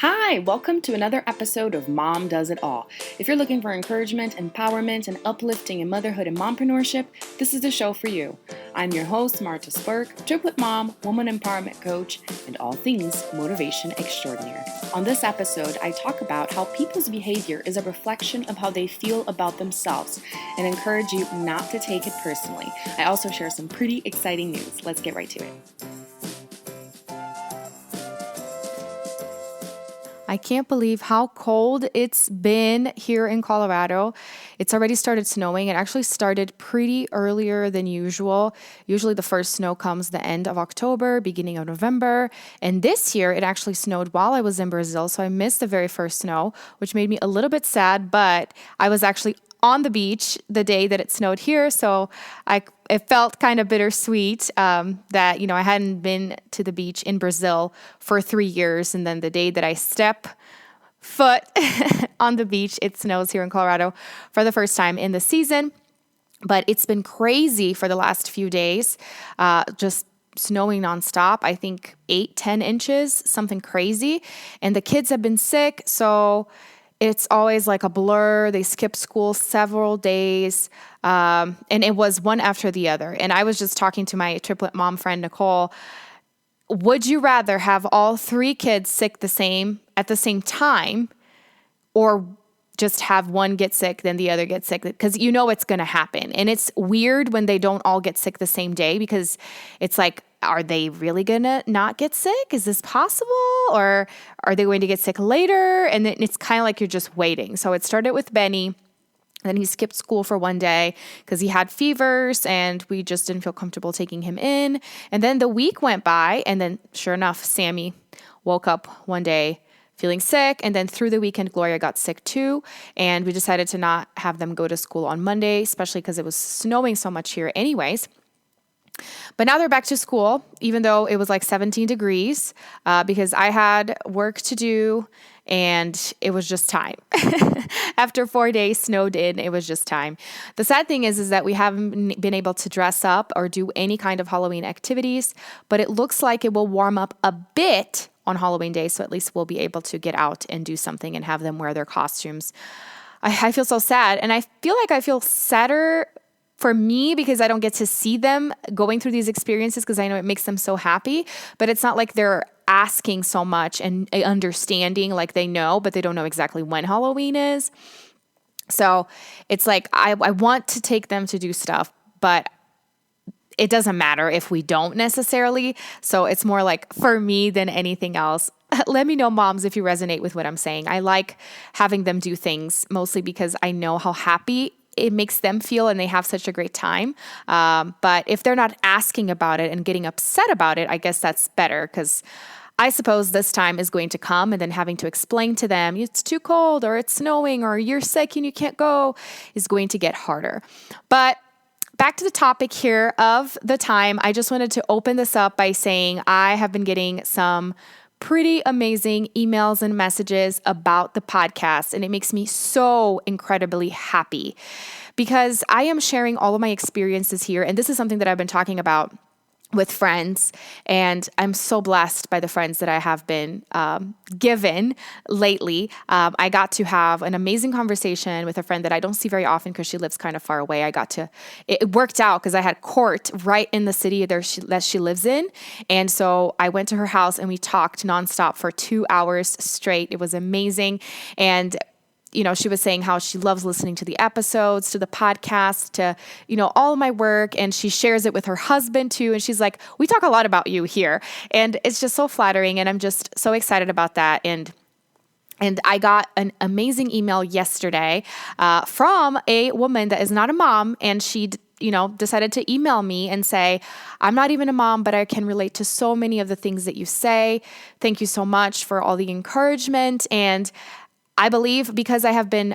Hi, welcome to another episode of Mom Does It All. If you're looking for encouragement, empowerment, and uplifting in motherhood and mompreneurship, this is the show for you. I'm your host, Marta Spurk, triplet mom, woman empowerment coach, and all things motivation extraordinaire. On this episode, I talk about how people's behavior is a reflection of how they feel about themselves and encourage you not to take it personally. I also share some pretty exciting news. Let's get right to it. I can't believe how cold it's been here in Colorado. It's already started snowing. It actually started pretty earlier than usual. Usually the first snow comes the end of October, beginning of November. And this year it actually snowed while I was in Brazil. So I missed the very first snow, which made me a little bit sad, but I was actually on the beach the day that it snowed here. So it felt kind of bittersweet that, I hadn't been to the beach in Brazil for 3 years. And then the day that I step foot on the beach, it snows here in Colorado for the first time in the season. But it's been crazy for the last few days, just snowing nonstop. I think 8-10 inches, something crazy. And the kids have been sick. So it's always like a blur. They skip school several days. And it was one after the other. And I was just talking to my triplet mom friend, Nicole. Would you rather have all 3 kids sick at the same time, or just have one get sick, then the other get sick? Because you know it's going to happen. And it's weird when they don't all get sick the same day, because it's like, are they really going to not get sick? Is this possible? Or are they going to get sick later? And then it's kind of like you're just waiting. So it started with Benny. Then he skipped school for one day because he had fevers and we just didn't feel comfortable taking him in. And then the week went by, and then sure enough, Sammy woke up one day feeling sick. And then through the weekend, Gloria got sick too. And we decided to not have them go to school on Monday, especially because it was snowing so much here anyways. But now they're back to school, even though it was like 17 degrees, because I had work to do and it was just time. After 4 days snowed in, it was just time. The sad thing is that we haven't been able to dress up or do any kind of Halloween activities, but it looks like it will warm up a bit on Halloween Day. So at least we'll be able to get out and do something and have them wear their costumes. I feel so sad. And I feel sadder for me because I don't get to see them going through these experiences, because I know it makes them so happy, but it's not like they're asking so much and understanding, like they know, but they don't know exactly when Halloween is. So it's like, I want to take them to do stuff, but it doesn't matter if we don't necessarily. So it's more like for me than anything else. Let me know, moms, if you resonate with what I'm saying. I like having them do things mostly because I know how happy it makes them feel and they have such a great time. But if they're not asking about it and getting upset about it, I guess that's better, because I suppose this time is going to come, and then having to explain to them it's too cold or it's snowing or you're sick and you can't go is going to get harder. But back to the topic here of the time, I just wanted to open this up by saying I have been getting some pretty amazing emails and messages about the podcast. And it makes me so incredibly happy because I am sharing all of my experiences here. And this is something that I've been talking about with friends. And I'm so blessed by the friends that I have been given lately. I got to have an amazing conversation with a friend that I don't see very often because she lives kind of far away. It worked out because I had court right in the city that she lives in. And so I went to her house and we talked nonstop for 2 hours straight. It was amazing. And she was saying how she loves listening to the episodes, to the podcast, to, all of my work. And she shares it with her husband too. And she's like, we talk a lot about you here. And it's just so flattering. And I'm just so excited about that. And I got an amazing email yesterday from a woman that is not a mom. And she decided to email me and say, I'm not even a mom, but I can relate to so many of the things that you say. Thank you so much for all the encouragement. And I believe because I have been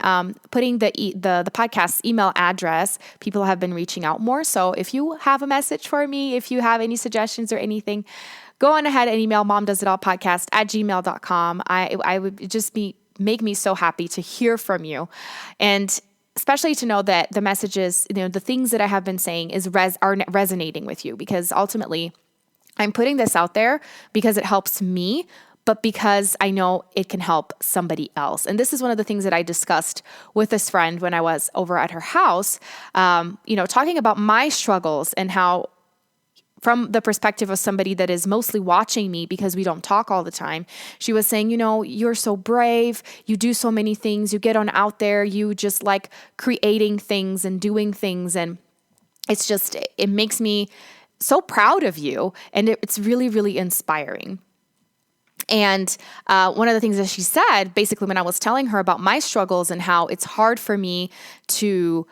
putting the podcast email address, people have been reaching out more. So if you have a message for me, if you have any suggestions or anything, go on ahead and email momdoesitallpodcast@gmail.com. I would just make me so happy to hear from you. And especially to know that the messages, the things that I have been saying are resonating with you, because ultimately I'm putting this out there because it helps me, but because I know it can help somebody else. And this is one of the things that I discussed with this friend when I was over at her house, talking about my struggles and how, from the perspective of somebody that is mostly watching me because we don't talk all the time, she was saying, you're so brave, you do so many things, you get on out there, you just like creating things and doing things. And it makes me so proud of you. And it's really, really inspiring. And one of the things that she said, basically when I was telling her about my struggles and how it's hard for me to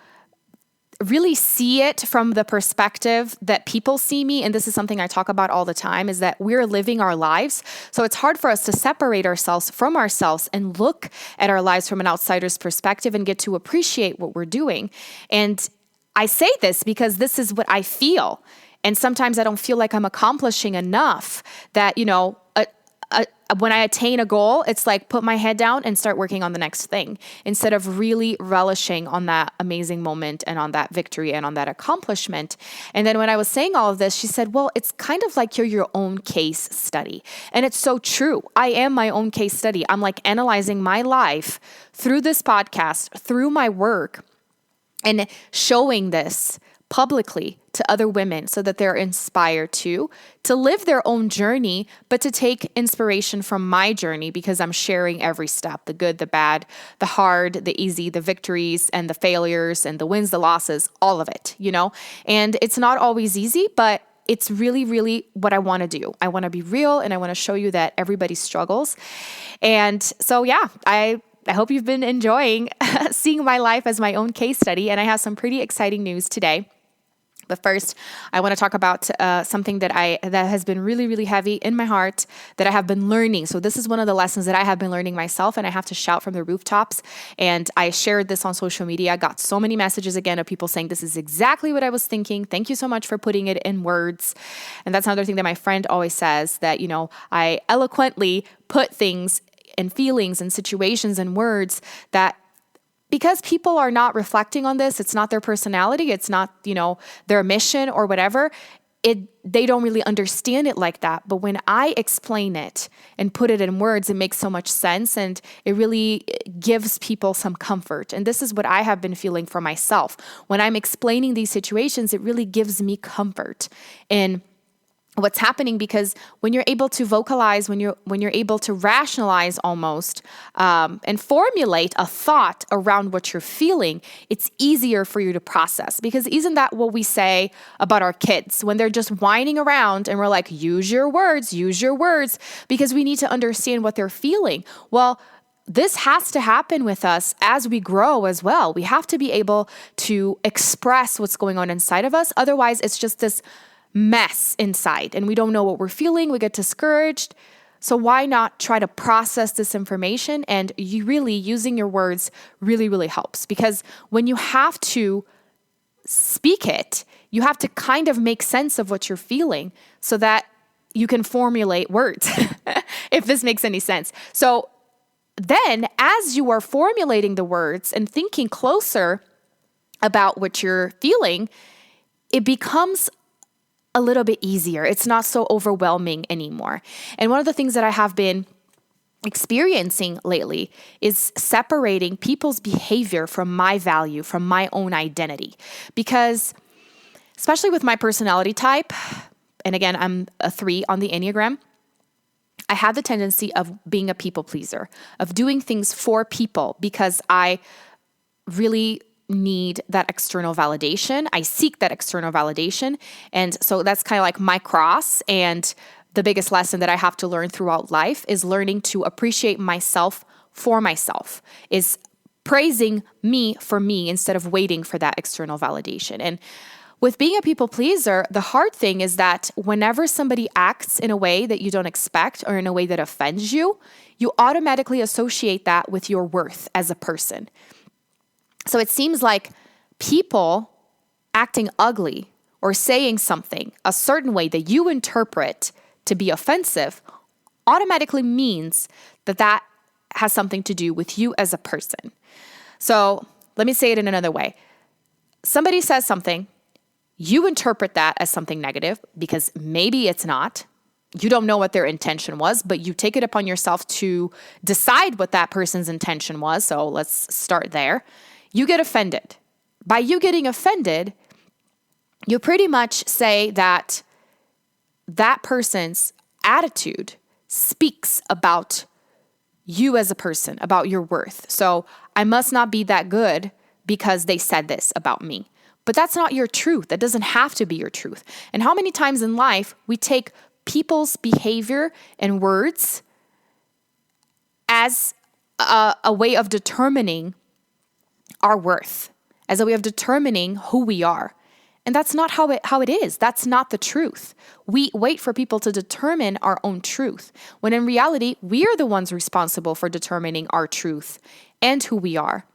really see it from the perspective that people see me, and this is something I talk about all the time, is that we're living our lives. So it's hard for us to separate ourselves from ourselves and look at our lives from an outsider's perspective and get to appreciate what we're doing. And I say this because this is what I feel. And sometimes I don't feel like I'm accomplishing enough that, when I attain a goal, it's like put my head down and start working on the next thing instead of really relishing on that amazing moment and on that victory and on that accomplishment. And then when I was saying all of this, she said, well, it's kind of like you're your own case study. And it's so true. I am my own case study. I'm like analyzing my life through this podcast, through my work, and showing this publicly to other women so that they're inspired to live their own journey, but to take inspiration from my journey because I'm sharing every step, the good, the bad, the hard, the easy, the victories and the failures and the wins, the losses, all of it, And it's not always easy, but it's really, really what I want to do. I want to be real and I want to show you that everybody struggles. And so, I hope you've been enjoying seeing my life as my own case study. And I have some pretty exciting news today. But first, I want to talk about something that has been really, really heavy in my heart that I have been learning. So this is one of the lessons that I have been learning myself, and I have to shout from the rooftops. And I shared this on social media. I got so many messages again of people saying, this is exactly what I was thinking. Thank you so much for putting it in words. And that's another thing that my friend always says, that, I eloquently put things and feelings and situations and words that, because people are not reflecting on this, it's not their personality, it's not, their mission or whatever, they don't really understand it like that. But when I explain it and put it in words, it makes so much sense and it really gives people some comfort. And this is what I have been feeling for myself. When I'm explaining these situations, it really gives me comfort in what's happening, because when you're able to vocalize, when you're able to rationalize almost and formulate a thought around what you're feeling, it's easier for you to process. Because isn't that what we say about our kids when they're just whining around and we're like, use your words, because we need to understand what they're feeling. Well, this has to happen with us as we grow as well. We have to be able to express what's going on inside of us. Otherwise, it's just this mess inside and we don't know what we're feeling. We get discouraged. So why not try to process this information? And you really using your words really, really helps, because when you have to speak it, you have to kind of make sense of what you're feeling so that you can formulate words, if this makes any sense. So then as you are formulating the words and thinking closer about what you're feeling, it becomes a little bit easier. It's not so overwhelming anymore. And one of the things that I have been experiencing lately is separating people's behavior from my value, from my own identity. Because especially with my personality type, and again, I'm a 3 on the Enneagram, I have the tendency of being a people pleaser, of doing things for people because I really need that external validation. I seek that external validation. And so that's kind of like my cross. And the biggest lesson that I have to learn throughout life is learning to appreciate myself for myself, is praising me for me instead of waiting for that external validation. And with being a people pleaser, the hard thing is that whenever somebody acts in a way that you don't expect or in a way that offends you, you automatically associate that with your worth as a person. So it seems like people acting ugly or saying something a certain way that you interpret to be offensive automatically means that that has something to do with you as a person. So let me say it in another way. Somebody says something, you interpret that as something negative because maybe it's not. you don't know what their intention was, but you take it upon yourself to decide what that person's intention was. So let's start there. You get offended. By you getting offended, you pretty much say that that person's attitude speaks about you as a person, about your worth. So I must not be that good because they said this about me. But that's not your truth. That doesn't have to be your truth. And how many times in life we take people's behavior and words as a way of determining our worth, as a way of determining who we are. And that's not how it is. That's not the truth. We wait for people to determine our own truth, when in reality, we are the ones responsible for determining our truth and who we are,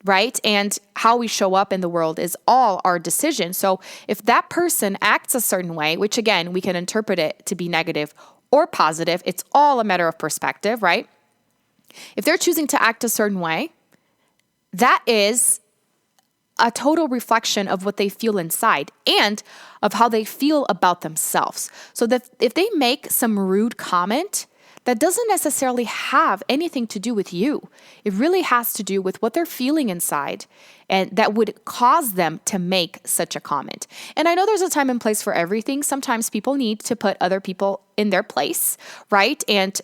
right? And how we show up in the world is all our decision. So if that person acts a certain way, which again, we can interpret it to be negative or positive, it's all a matter of perspective, right? If they're choosing to act a certain way, that is a total reflection of what they feel inside and of how they feel about themselves. So that if they make some rude comment, that doesn't necessarily have anything to do with you. It really has to do with what they're feeling inside, and that would cause them to make such a comment. And I know there's a time and place for everything. Sometimes people need to put other people in their place, right? And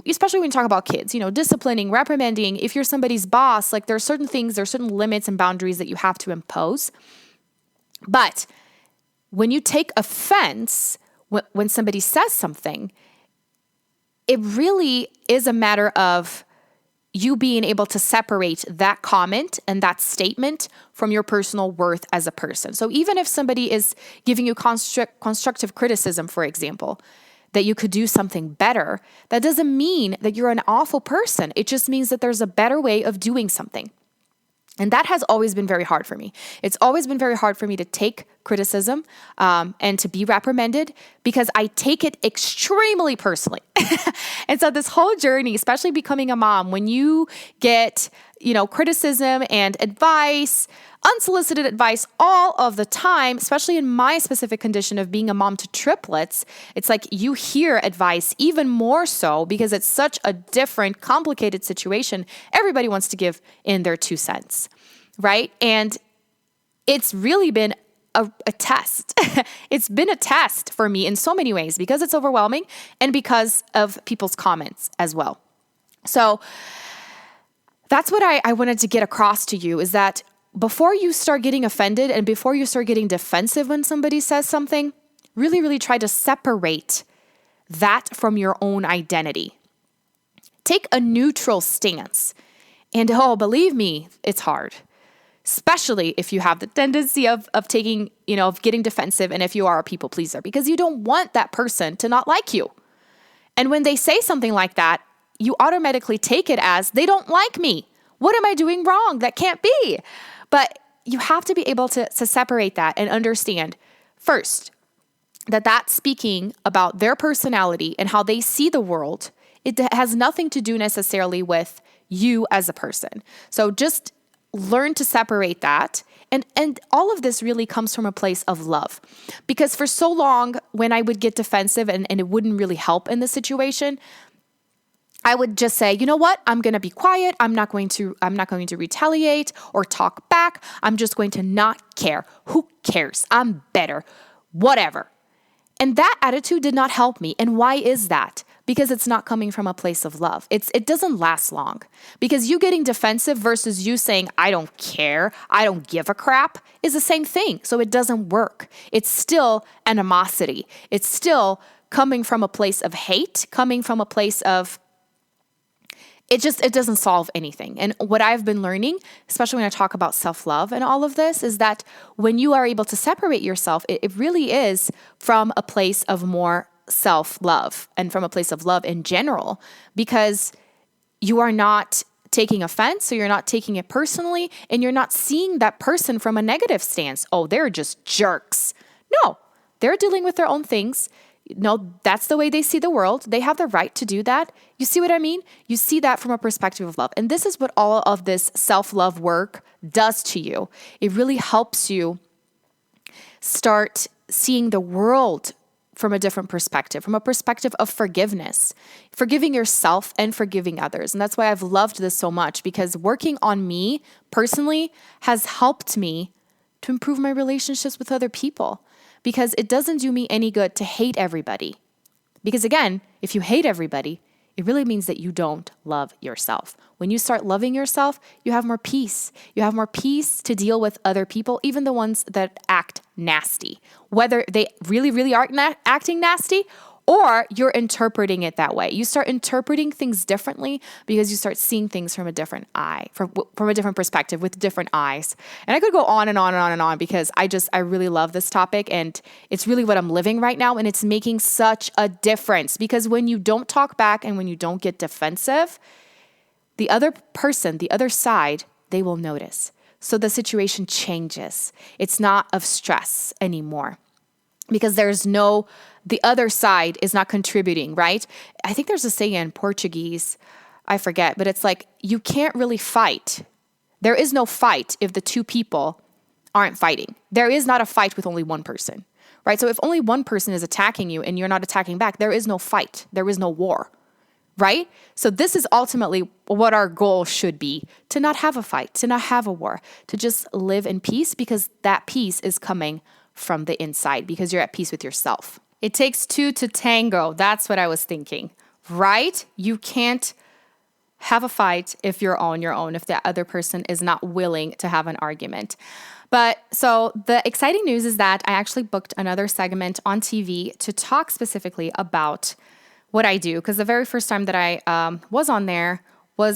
especially when you talk about kids, disciplining, reprimanding, if you're somebody's boss, like there are certain things, there are certain limits and boundaries that you have to impose. But when you take offense, when somebody says something, it really is a matter of you being able to separate that comment and that statement from your personal worth as a person. So even if somebody is giving you constructive criticism, for example, that you could do something better, that doesn't mean that you're an awful person. It just means that there's a better way of doing something. And that has always been very hard for me. It's always been very hard for me to take criticism and to be reprimanded, because I take it extremely personally. And so this whole journey, especially becoming a mom, when you get, criticism and advice, unsolicited advice all of the time, especially in my specific condition of being a mom to triplets, it's like you hear advice even more so because it's such a different, complicated situation. Everybody wants to give in their 2 cents, right? And it's really been a test. It's been a test for me in so many ways because it's overwhelming and because of people's comments as well. So that's what I wanted to get across to you, is that before you start getting offended and before you start getting defensive when somebody says something, really, really try to separate that from your own identity. Take a neutral stance. And believe me, it's hard, especially if you have the tendency of taking, of getting defensive, and if you are a people pleaser, because you don't want that person to not like you. And when they say something like that, you automatically take it as they don't like me. What am I doing wrong? That can't be. But you have to be able to separate that and understand, first, that that's speaking about their personality and how they see the world. It has nothing to do necessarily with you as a person. So just learn to separate that. And all of this really comes from a place of love. Because for so long, when I would get defensive and it wouldn't really help in the situation, I would just say, you know what? I'm going to be quiet. I'm not going to retaliate or talk back. I'm just going to not care. Who cares? I'm better. Whatever. And that attitude did not help me. And why is that? Because it's not coming from a place of love. It doesn't last long. Because you getting defensive versus you saying, I don't care, I don't give a crap, is the same thing. So it doesn't work. It's still animosity. It's still coming from a place of hate, coming from a place of it doesn't solve anything. And what I've been learning, especially when I talk about self-love and all of this, is that when you are able to separate yourself, it really is from a place of more self-love and from a place of love in general, because you are not taking offense, so you're not taking it personally, and you're not seeing that person from a negative stance. Oh, they're just jerks. No, they're dealing with their own things. No, that's the way they see the world. They have the right to do that. You see what I mean? You see that from a perspective of love. And this is what all of this self-love work does to you. It really helps you start seeing the world from a different perspective, from a perspective of forgiveness, forgiving yourself and forgiving others. And that's why I've loved this so much, because working on me personally has helped me to improve my relationships with other people, because it doesn't do me any good to hate everybody. Because again, if you hate everybody, it really means that you don't love yourself. When you start loving yourself, you have more peace. You have more peace to deal with other people, even the ones that act nasty, whether they really, really are acting nasty or you're interpreting it that way. You start interpreting things differently because you start seeing things from a different eye, from a different perspective, with different eyes. And I could go on and on and on and on, because I really love this topic, and it's really what I'm living right now. And it's making such a difference, because when you don't talk back and when you don't get defensive, the other person, the other side, they will notice. So the situation changes. It's not of stress anymore, because the other side is not contributing, right? I think there's a saying in Portuguese, I forget, but it's like, you can't really fight. There is no fight if the two people aren't fighting. There is not a fight with only one person, right? So if only one person is attacking you and you're not attacking back, there is no fight. There is no war, right? So this is ultimately what our goal should be: to not have a fight, to not have a war, to just live in peace, because that peace is coming from the inside, because you're at peace with yourself. It takes two to tango. That's what I was thinking, right? You can't have a fight if you're on your own, if the other person is not willing to have an argument. But so the exciting news is that I actually booked another segment on TV to talk specifically about what I do, because the very first time that I was on there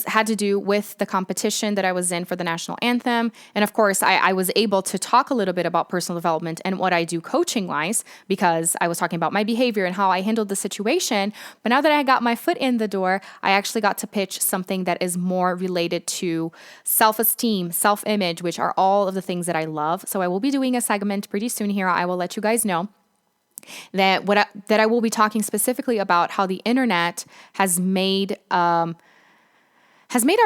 had to do with the competition that I was in for the national anthem. And of course, I was able to talk a little bit about personal development and what I do coaching-wise, because I was talking about my behavior and how I handled the situation. But now that I got my foot in the door, I actually got to pitch something that is more related to self-esteem, self-image, which are all of the things that I love. So I will be doing a segment pretty soon here. I will let you guys know that I will be talking specifically about how the internet has made our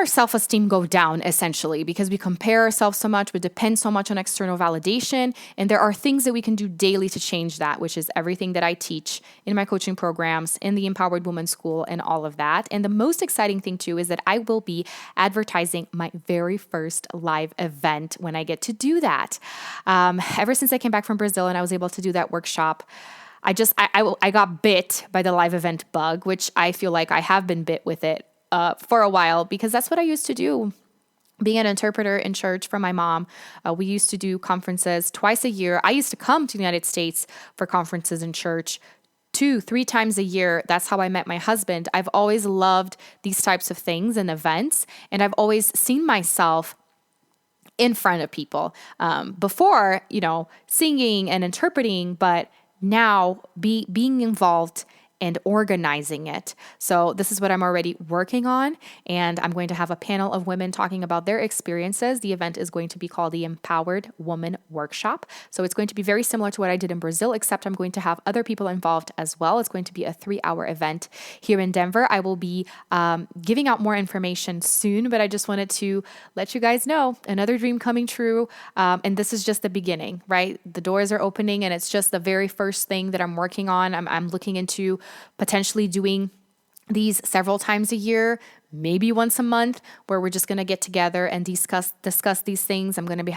self-esteem go down, essentially, because we compare ourselves so much, we depend so much on external validation, and there are things that we can do daily to change that, which is everything that I teach in my coaching programs, in the Empowered Woman School, and all of that. And the most exciting thing, too, is that I will be advertising my very first live event when I get to do that. Ever since I came back from Brazil and I was able to do that workshop, I got bit by the live event bug, which I feel like I have been bit with it for a while, because that's what I used to do. Being an interpreter in church for my mom, we used to do conferences twice a year. I used to come to the United States for conferences in church 2-3 times a year. That's how I met my husband. I've always loved these types of things and events, and I've always seen myself in front of people before, singing and interpreting, but now being involved and organizing it. So this is what I'm already working on, and I'm going to have a panel of women talking about their experiences. The event is going to be called the Empowered Woman Workshop. So it's going to be very similar to what I did in Brazil, except I'm going to have other people involved as well. It's going to be a 3-hour event here in Denver. I will be giving out more information soon, but I just wanted to let you guys know, another dream coming true. And this is just the beginning, right? The doors are opening, and it's just the very first thing that I'm working on. I'm looking into potentially doing these several times a year, maybe once a month, where we're just going to get together and discuss these things. I'm going to be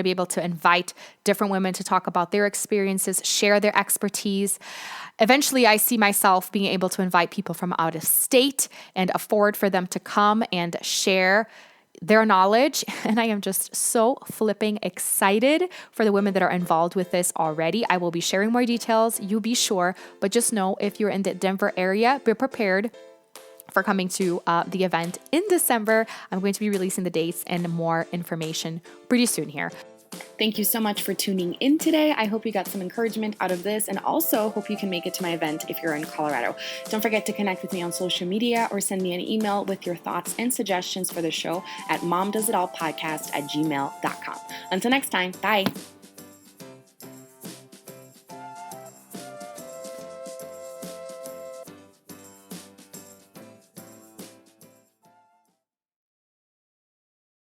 able to invite different women to talk about their experiences, share their expertise. Eventually, I see myself being able to invite people from out of state and afford for them to come and share their knowledge. And I am just so flipping excited for the women that are involved with this already. I will be sharing more details, you be sure, but just know, if you're in the Denver area, be prepared for coming to the event in December. I'm going to be releasing the dates and more information pretty soon here. Thank you so much for tuning in today. I hope you got some encouragement out of this, and also hope you can make it to my event if you're in Colorado. Don't forget to connect with me on social media or send me an email with your thoughts and suggestions for the show at momdoesitallpodcast@gmail.com. Until next time, bye.